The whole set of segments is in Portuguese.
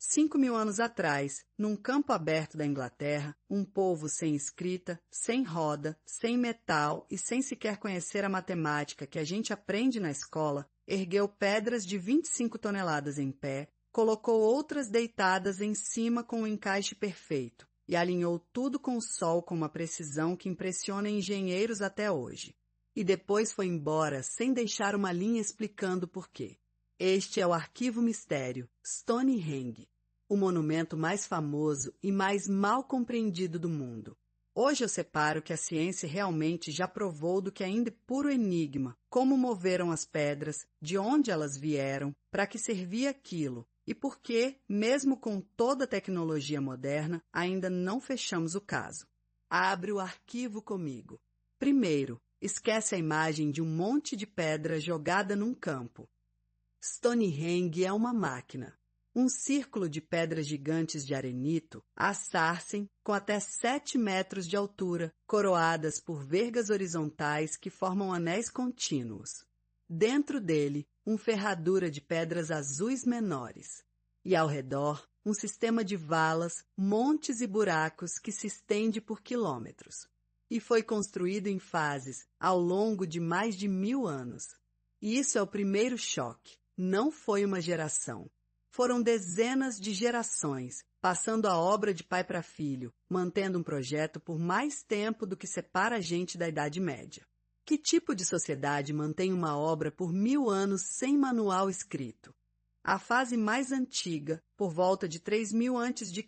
5.000 anos atrás, num campo aberto da Inglaterra, um povo sem escrita, sem roda, sem metal e sem sequer conhecer a matemática que a gente aprende na escola, ergueu pedras de 25 toneladas em pé, colocou outras deitadas em cima com um encaixe perfeito e alinhou tudo com o sol com uma precisão que impressiona engenheiros até hoje. E depois foi embora sem deixar uma linha explicando por quê. Este é o Arquivo Mistério, Stonehenge, o monumento mais famoso e mais mal compreendido do mundo. Hoje eu separo que a ciência realmente já provou do que ainda é puro enigma, como moveram as pedras, de onde elas vieram, para que servia aquilo, e por que, mesmo com toda a tecnologia moderna, ainda não fechamos o caso. Abre o arquivo comigo. Primeiro, esquece a imagem de um monte de pedra jogada num campo. Stonehenge é uma máquina. Um círculo de pedras gigantes de arenito, assarcem, com até 7 metros de altura, coroadas por vergas horizontais que formam anéis contínuos. Dentro dele, ferradura de pedras azuis menores. E ao redor, um sistema de valas, montes e buracos que se estende por quilômetros. E foi construído em fases, ao longo de mais de 1000 anos. E isso é o primeiro choque. Não foi uma geração. Foram dezenas de gerações, passando a obra de pai para filho, mantendo um projeto por mais tempo do que separa a gente da Idade Média. Que tipo de sociedade mantém uma obra por 1000 anos sem manual escrito? A fase mais antiga, por volta de 3000 a.C.,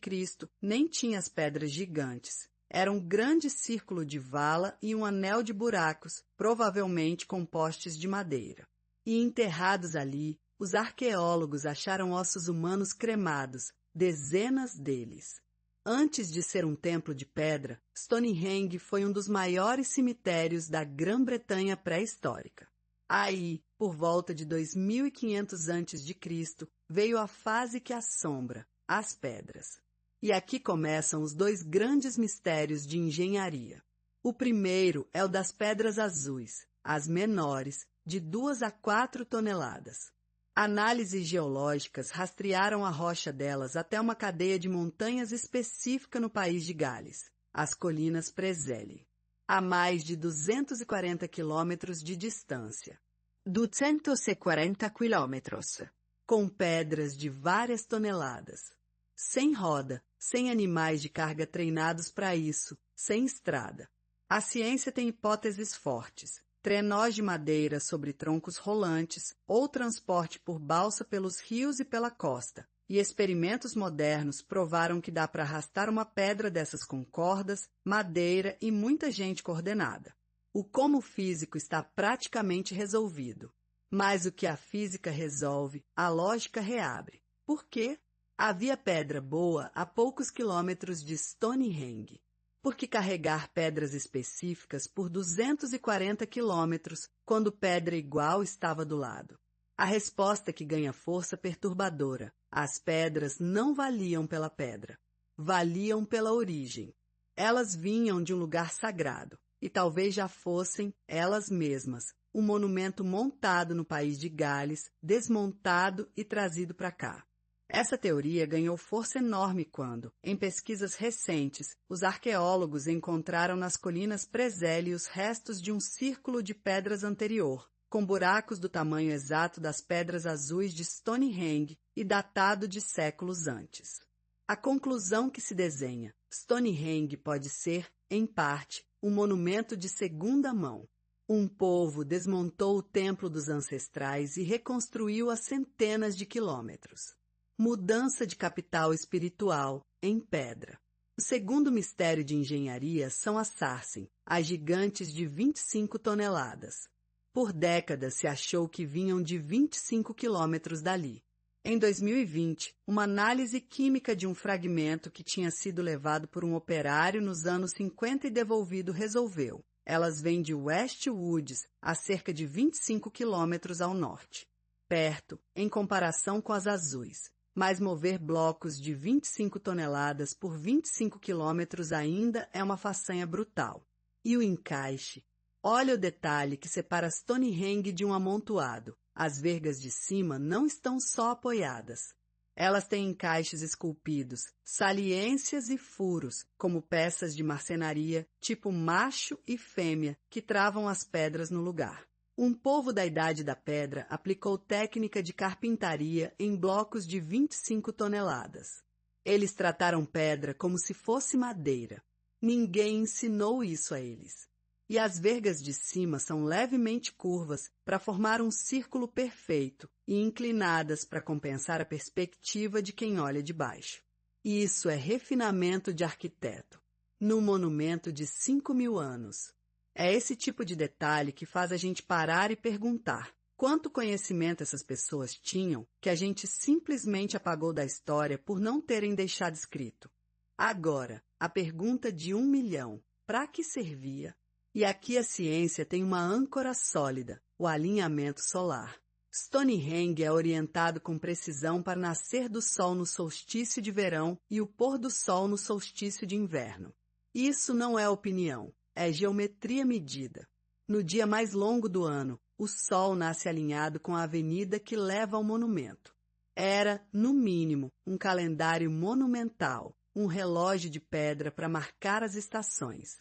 nem tinha as pedras gigantes. Era um grande círculo de vala e um anel de buracos, provavelmente com postes de madeira. E enterrados ali, os arqueólogos acharam ossos humanos cremados, dezenas deles. Antes de ser um templo de pedra, Stonehenge foi um dos maiores cemitérios da Grã-Bretanha pré-histórica. Aí, por volta de 2500 a.C., veio a fase que assombra, as pedras. E aqui começam os 2 grandes mistérios de engenharia. O primeiro é o das pedras azuis, as menores, de 2 a 4 toneladas. Análises geológicas rastrearam a rocha delas até uma cadeia de montanhas específica no país de Gales, as Colinas Preseli, a mais de 240 quilômetros de distância. 240 quilômetros. Com pedras de várias toneladas. Sem roda, sem animais de carga treinados para isso, sem estrada. A ciência tem hipóteses fortes. Trenós de madeira sobre troncos rolantes ou transporte por balsa pelos rios e pela costa. E experimentos modernos provaram que dá para arrastar uma pedra dessas com cordas, madeira e muita gente coordenada. O como físico está praticamente resolvido. Mas o que a física resolve, a lógica reabre. Por quê? Havia pedra boa a poucos quilômetros de Stonehenge. Porque carregar pedras específicas por 240 quilômetros, quando pedra igual estava do lado? A resposta que ganha força perturbadora. As pedras não valiam pela pedra. Valiam pela origem. Elas vinham de um lugar sagrado, e talvez já fossem, elas mesmas, um monumento montado no país de Gales, desmontado e trazido para cá. Essa teoria ganhou força enorme quando, em pesquisas recentes, os arqueólogos encontraram nas Colinas Preseli os restos de um círculo de pedras anterior, com buracos do tamanho exato das pedras azuis de Stonehenge e datado de séculos antes. A conclusão que se desenha: Stonehenge pode ser, em parte, um monumento de segunda mão. Um povo desmontou o templo dos ancestrais e reconstruiu a centenas de quilômetros. Mudança de capital espiritual em pedra. O segundo mistério de engenharia são as Sarsen, as gigantes de 25 toneladas. Por décadas se achou que vinham de 25 quilômetros dali. Em 2020, uma análise química de um fragmento que tinha sido levado por um operário nos anos 50 e devolvido resolveu. Elas vêm de West Woods, a cerca de 25 quilômetros ao norte. Perto, em comparação com as azuis. Mas mover blocos de 25 toneladas por 25 quilômetros ainda é uma façanha brutal. E o encaixe? Olha o detalhe que separa Stonehenge de um amontoado. As vergas de cima não estão só apoiadas. Elas têm encaixes esculpidos, saliências e furos, como peças de marcenaria, tipo macho e fêmea, que travam as pedras no lugar. Um povo da Idade da Pedra aplicou técnica de carpintaria em blocos de 25 toneladas. Eles trataram pedra como se fosse madeira. Ninguém ensinou isso a eles. E as vergas de cima são levemente curvas para formar um círculo perfeito e inclinadas para compensar a perspectiva de quem olha de baixo. Isso é refinamento de arquiteto, num monumento de 5.000 anos. É esse tipo de detalhe que faz a gente parar e perguntar quanto conhecimento essas pessoas tinham que a gente simplesmente apagou da história por não terem deixado escrito. Agora, a pergunta de 1 milhão, para que servia? E aqui a ciência tem uma âncora sólida, o alinhamento solar. Stonehenge é orientado com precisão para nascer do sol no solstício de verão e o pôr do sol no solstício de inverno. Isso não é opinião, é geometria medida. No dia mais longo do ano, o sol nasce alinhado com a avenida que leva ao monumento. Era, no mínimo, um calendário monumental, um relógio de pedra para marcar as estações.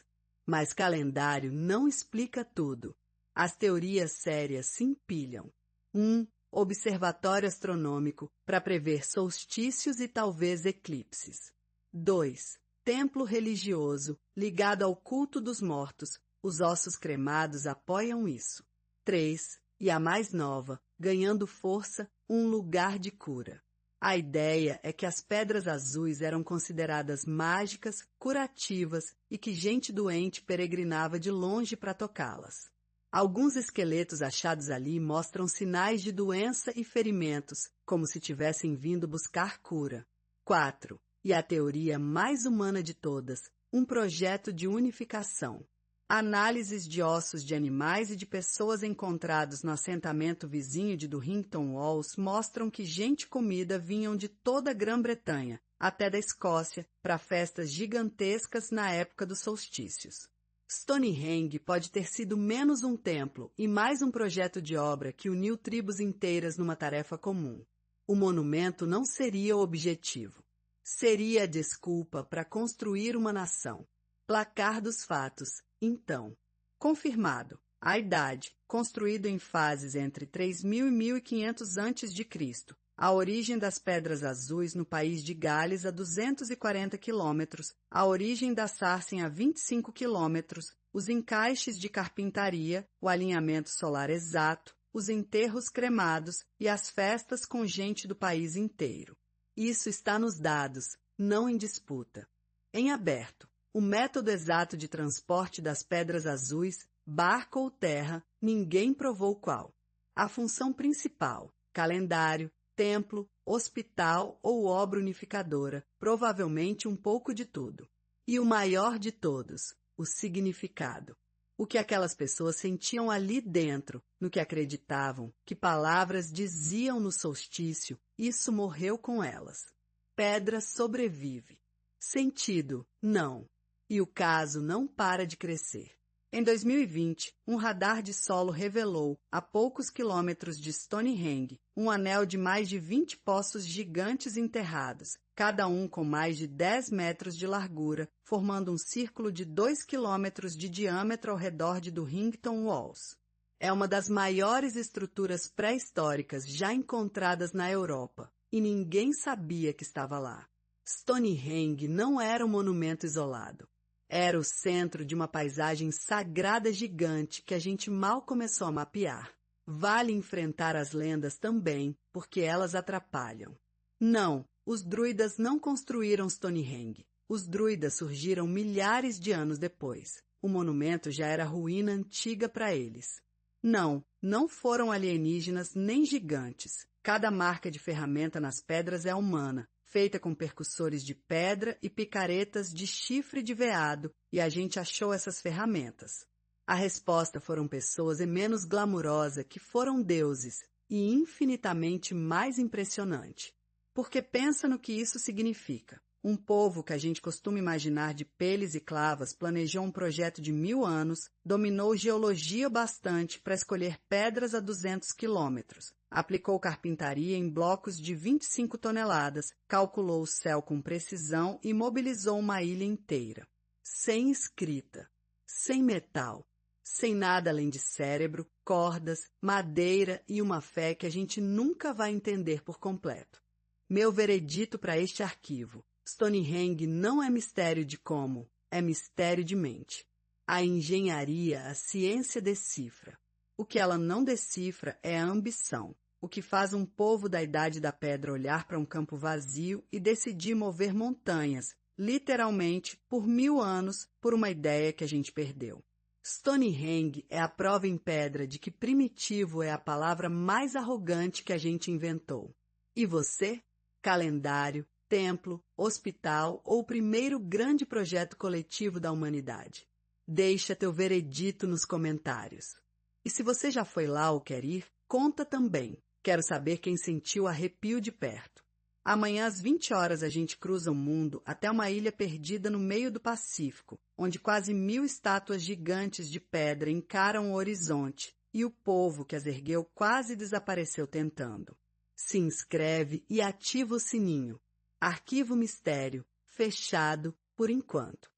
Mas calendário não explica tudo. As teorias sérias se empilham. 1. Observatório astronômico para prever solstícios e talvez eclipses. 2. Templo religioso ligado ao culto dos mortos. Os ossos cremados apoiam isso. 3. E a mais nova, ganhando força, um lugar de cura. A ideia é que as pedras azuis eram consideradas mágicas, curativas e que gente doente peregrinava de longe para tocá-las. Alguns esqueletos achados ali mostram sinais de doença e ferimentos, como se tivessem vindo buscar cura. 4. E a teoria mais humana de todas, um projeto de unificação. Análises de ossos de animais e de pessoas encontrados no assentamento vizinho de Durrington Walls mostram que gente comida vinham de toda a Grã-Bretanha, até da Escócia, para festas gigantescas na época dos solstícios. Stonehenge pode ter sido menos um templo e mais um projeto de obra que uniu tribos inteiras numa tarefa comum. O monumento não seria o objetivo. Seria a desculpa para construir uma nação. Placar dos fatos. Então, confirmado, a idade, construído em fases entre 3.000 e 1.500 a.C., a origem das pedras azuis no país de Gales a 240 quilômetros, a origem da Sarsen a 25 quilômetros, os encaixes de carpintaria, o alinhamento solar exato, os enterros cremados e as festas com gente do país inteiro. Isso está nos dados, não em disputa. Em aberto. O método exato de transporte das pedras azuis, barco ou terra, ninguém provou qual. A função principal, calendário, templo, hospital ou obra unificadora, provavelmente um pouco de tudo. E o maior de todos, o significado. O que aquelas pessoas sentiam ali dentro, no que acreditavam, que palavras diziam no solstício, isso morreu com elas. Pedra sobrevive. Sentido, não. E o caso não para de crescer. Em 2020, um radar de solo revelou, a poucos quilômetros de Stonehenge, um anel de mais de 20 poços gigantes enterrados, cada um com mais de 10 metros de largura, formando um círculo de 2 quilômetros de diâmetro ao redor de Durrington Walls. É uma das maiores estruturas pré-históricas já encontradas na Europa, e ninguém sabia que estava lá. Stonehenge não era um monumento isolado. Era o centro de uma paisagem sagrada gigante que a gente mal começou a mapear. Vale enfrentar as lendas também, porque elas atrapalham. Não, os druidas não construíram Stonehenge. Os druidas surgiram milhares de anos depois. O monumento já era ruína antiga para eles. Não, não foram alienígenas nem gigantes. Cada marca de ferramenta nas pedras é humana, feita com percussores de pedra e picaretas de chifre de veado, e a gente achou essas ferramentas. A resposta foram pessoas menos glamurosa que foram deuses, e infinitamente mais impressionante. Porque pensa no que isso significa. Um povo que a gente costuma imaginar de peles e clavas planejou um projeto de 1000 anos, dominou geologia bastante para escolher pedras a 200 quilômetros, aplicou carpintaria em blocos de 25 toneladas, calculou o céu com precisão e mobilizou uma ilha inteira. Sem escrita, sem metal, sem nada além de cérebro, cordas, madeira e uma fé que a gente nunca vai entender por completo. Meu veredito para este arquivo: Stonehenge não é mistério de como, é mistério de mente. A engenharia, a ciência decifra. O que ela não decifra é a ambição, o que faz um povo da Idade da Pedra olhar para um campo vazio e decidir mover montanhas, literalmente, por 1000 anos, por uma ideia que a gente perdeu. Stonehenge é a prova em pedra de que primitivo é a palavra mais arrogante que a gente inventou. E você? Calendário, templo, hospital ou primeiro grande projeto coletivo da humanidade? Deixa teu veredito nos comentários. E se você já foi lá ou quer ir, conta também. Quero saber quem sentiu arrepio de perto. Amanhã às 20 horas a gente cruza o mundo até uma ilha perdida no meio do Pacífico, onde quase 1000 estátuas gigantes de pedra encaram o horizonte e o povo que as ergueu quase desapareceu tentando. Se inscreve e ativa o sininho. Arquivo Mistério, fechado por enquanto.